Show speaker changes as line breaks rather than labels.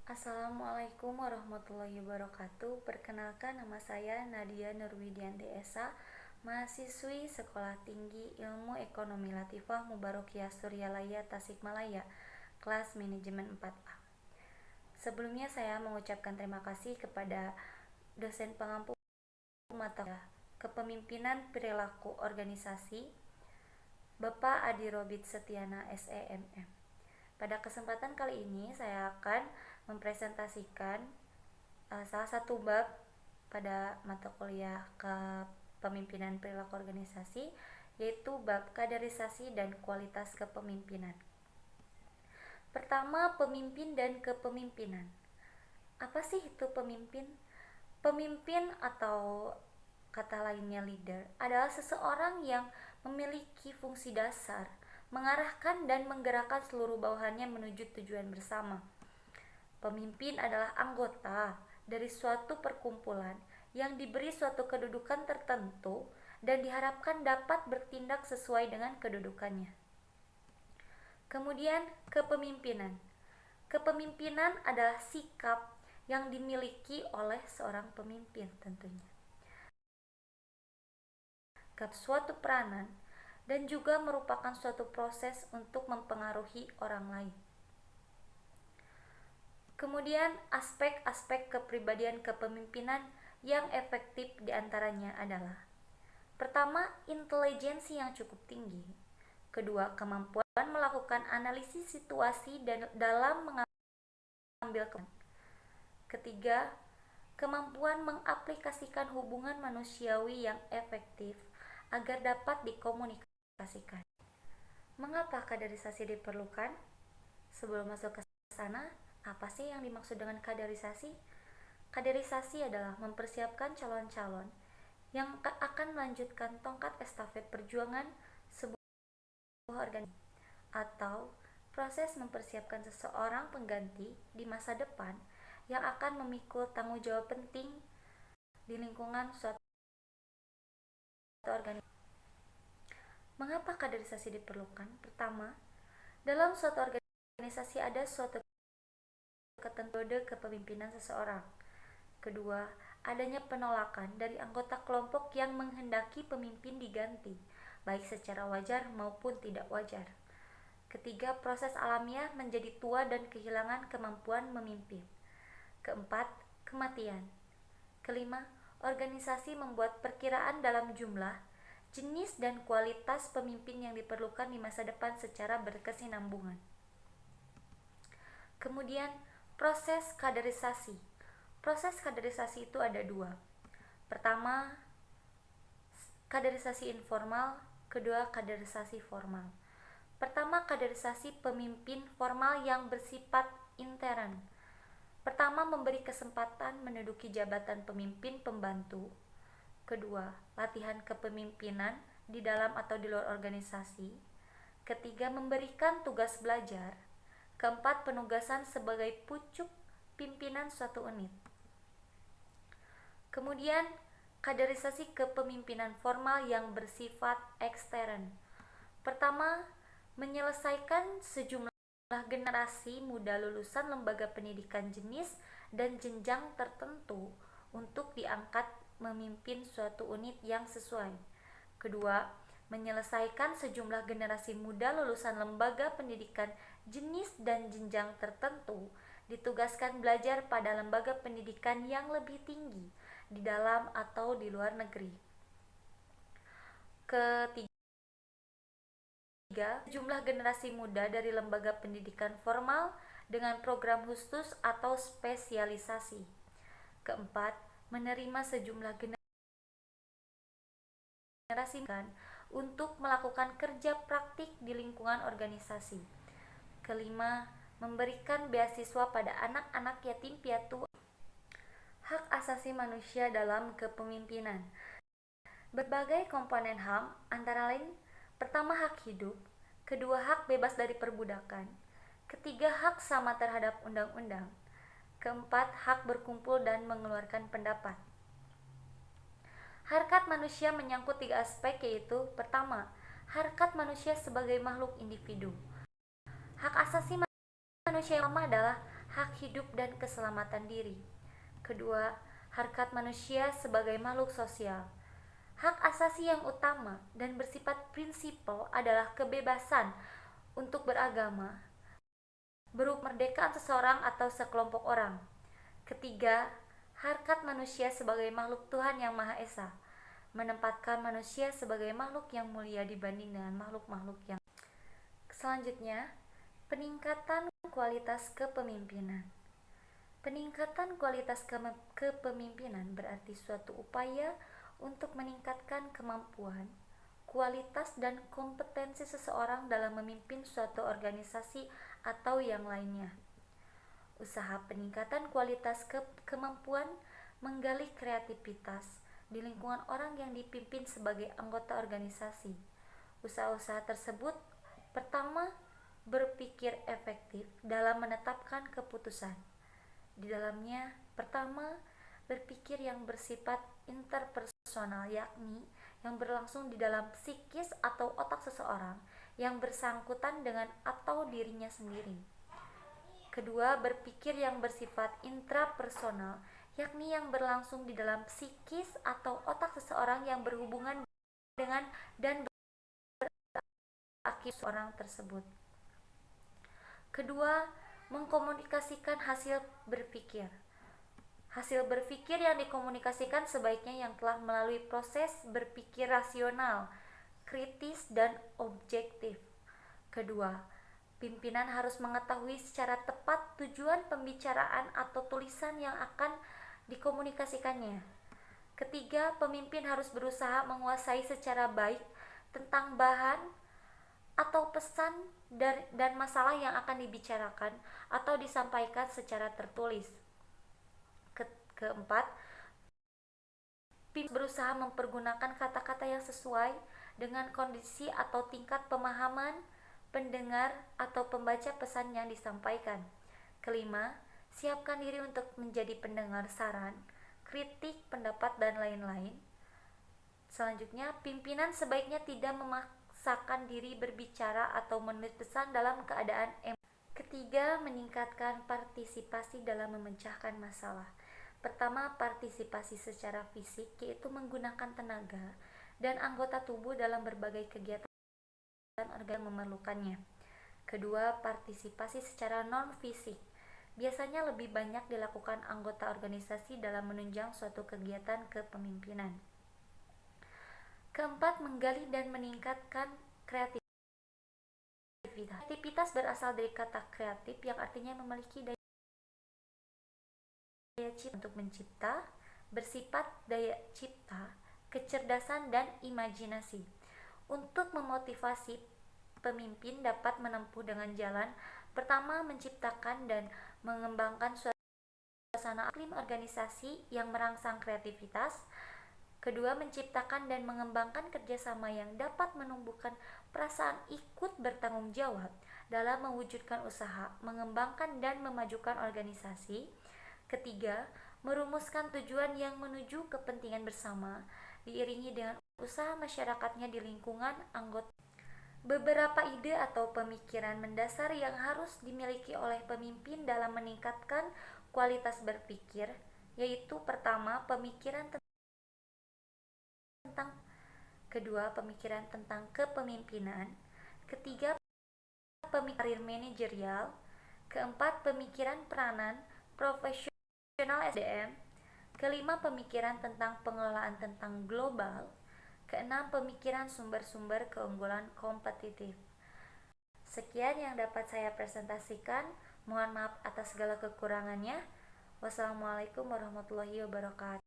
Assalamualaikum warahmatullahi wabarakatuh. Perkenalkan, nama saya Nadia Nurwidianti Esa, mahasiswi Sekolah Tinggi Ilmu Ekonomi Latifah Mubarokiyah Suryalaya Tasikmalaya, kelas manajemen 4A. Sebelumnya saya mengucapkan terima kasih kepada dosen pengampu mata Kepemimpinan Perilaku Organisasi, Bapak Adi Robit Setiana SEMM. Pada kesempatan kali ini saya akan mempresentasikan salah satu bab pada mata kuliah Kepemimpinan Perilaku Organisasi, yaitu bab kaderisasi dan kualitas kepemimpinan. Pertama, pemimpin dan kepemimpinan. Apa sih itu pemimpin? Pemimpin atau kata lainnya leader adalah seseorang yang memiliki fungsi dasar, mengarahkan dan menggerakkan seluruh bawahannya menuju tujuan bersama. Pemimpin adalah anggota dari suatu perkumpulan yang diberi suatu kedudukan tertentu dan diharapkan dapat bertindak sesuai dengan kedudukannya. Kemudian, kepemimpinan. Kepemimpinan adalah sikap yang dimiliki oleh seorang pemimpin tentunya. Suatu peranan dan juga merupakan suatu proses untuk mempengaruhi orang lain. Kemudian aspek-aspek kepribadian kepemimpinan yang efektif diantaranya adalah: pertama, intelijensi yang cukup tinggi. Kedua, kemampuan melakukan analisis situasi dan dalam mengambil keputusan. Ketiga, kemampuan mengaplikasikan hubungan manusiawi yang efektif agar dapat dikomunikasikan. Mengapa kaderisasi diperlukan? Sebelum masuk ke sana, apa sih yang dimaksud dengan kaderisasi? Kaderisasi adalah mempersiapkan calon-calon yang akan melanjutkan tongkat estafet perjuangan sebuah organisasi, atau proses mempersiapkan seseorang pengganti di masa depan yang akan memikul tanggung jawab penting di lingkungan suatu organisasi. Mengapa kaderisasi diperlukan? Pertama, dalam suatu organisasi ada suatu ketentuan kepemimpinan seseorang. Kedua, adanya penolakan dari anggota kelompok yang menghendaki pemimpin diganti, baik secara wajar maupun tidak wajar. Ketiga, proses alamiah menjadi tua dan kehilangan kemampuan memimpin. Keempat, kematian. Kelima, organisasi membuat perkiraan dalam jumlah, jenis dan kualitas pemimpin yang diperlukan di masa depan secara berkesinambungan. Kemudian, proses kaderisasi. Proses kaderisasi itu ada dua. Pertama, kaderisasi informal. Kedua, kaderisasi formal. Pertama, kaderisasi pemimpin formal yang bersifat intern. Pertama, memberi kesempatan menduduki jabatan pemimpin pembantu. Kedua, latihan kepemimpinan di dalam atau di luar organisasi. Ketiga, memberikan tugas belajar. Keempat, penugasan sebagai pucuk pimpinan suatu unit. Kemudian, kaderisasi kepemimpinan formal yang bersifat ekstern. Pertama, menyelesaikan sejumlah generasi muda lulusan lembaga pendidikan jenis dan jenjang tertentu untuk diangkat memimpin suatu unit yang sesuai. Kedua, menyelesaikan sejumlah generasi muda lulusan lembaga pendidikan jenis dan jenjang tertentu ditugaskan belajar pada lembaga pendidikan yang lebih tinggi di dalam atau di luar negeri. Ketiga, jumlah generasi muda dari lembaga pendidikan formal dengan program khusus atau spesialisasi. Keempat, menerima sejumlah generasi untuk melakukan kerja praktik di lingkungan organisasi. Kelima, memberikan beasiswa pada anak-anak yatim piatu. Hak asasi manusia dalam kepemimpinan. Berbagai komponen HAM antara lain: pertama, hak hidup. Kedua, hak bebas dari perbudakan. Ketiga, hak sama terhadap undang-undang. Keempat, hak berkumpul dan mengeluarkan pendapat. Harkat manusia menyangkut tiga aspek, yaitu: pertama, harkat manusia sebagai makhluk individu. Hak asasi manusia yang pertama adalah hak hidup dan keselamatan diri. Kedua, harkat manusia sebagai makhluk sosial. Hak asasi yang utama dan bersifat prinsipal adalah kebebasan untuk beragama, berkemerdekaan seseorang atau sekelompok orang. Ketiga, harkat manusia sebagai makhluk Tuhan yang Maha Esa, menempatkan manusia sebagai makhluk yang mulia dibanding dengan makhluk-makhluk yang. Selanjutnya, peningkatan kualitas kepemimpinan. Peningkatan kualitas kepemimpinan berarti suatu upaya untuk meningkatkan kemampuan, kualitas, dan kompetensi seseorang dalam memimpin suatu organisasi atau yang lainnya. Usaha peningkatan kualitas kemampuan menggali kreativitas di lingkungan orang yang dipimpin sebagai anggota organisasi. Usaha-usaha tersebut pertama, berpikir efektif dalam menetapkan keputusan. Di dalamnya, pertama, berpikir yang bersifat interpersonal, yakni yang berlangsung di dalam psikis atau otak seseorang yang bersangkutan dengan atau dirinya sendiri. Kedua, berpikir yang bersifat intrapersonal, yakni yang berlangsung di dalam psikis atau otak seseorang yang berhubungan dengan dan berakibat orang tersebut. Kedua, mengkomunikasikan hasil berpikir. Hasil berpikir yang dikomunikasikan sebaiknya yang telah melalui proses berpikir rasional, kritis, dan objektif. Kedua, pimpinan harus mengetahui secara tepat tujuan pembicaraan atau tulisan yang akan dikomunikasikannya. Ketiga, pemimpin harus berusaha menguasai secara baik tentang bahan atau pesan dan masalah yang akan dibicarakan atau disampaikan secara tertulis. Keempat, pemimpin berusaha mempergunakan kata-kata yang sesuai dengan kondisi atau tingkat pemahaman pendengar atau pembaca pesan yang disampaikan. Kelima, siapkan diri untuk menjadi pendengar saran, kritik, pendapat, dan lain-lain. Selanjutnya, pimpinan sebaiknya tidak memaksakan diri berbicara atau menulis pesan dalam keadaan emosi. Ketiga, meningkatkan partisipasi dalam memecahkan masalah. Pertama, partisipasi secara fisik, yaitu menggunakan tenaga dan anggota tubuh dalam berbagai kegiatan organ memerlukannya. Kedua, partisipasi secara non-fisik. Biasanya lebih banyak dilakukan anggota organisasi dalam menunjang suatu kegiatan kepemimpinan. Keempat, menggali dan meningkatkan kreativitas. Kreativitas berasal dari kata kreatif yang artinya memiliki daya cipta untuk mencipta, bersifat daya cipta, kecerdasan, dan imajinasi. Untuk memotivasi, pemimpin dapat menempuh dengan jalan pertama, menciptakan dan mengembangkan suasana iklim organisasi yang merangsang kreativitas. Kedua, menciptakan dan mengembangkan kerjasama yang dapat menumbuhkan perasaan ikut bertanggung jawab dalam mewujudkan usaha, mengembangkan dan memajukan organisasi. Ketiga, merumuskan tujuan yang menuju kepentingan bersama, diiringi dengan usaha masyarakatnya di lingkungan anggota. Beberapa ide atau pemikiran mendasar yang harus dimiliki oleh pemimpin dalam meningkatkan kualitas berpikir, yaitu pertama, pemikiran tentang kepemimpinan. Ketiga, pemikiran karir manajerial. Keempat, pemikiran peranan profesional SDM. Kelima, pemikiran tentang pengelolaan tentang global. Keenam, pemikiran sumber-sumber keunggulan kompetitif. Sekian yang dapat saya presentasikan. Mohon maaf atas segala kekurangannya. Wassalamualaikum warahmatullahi wabarakatuh.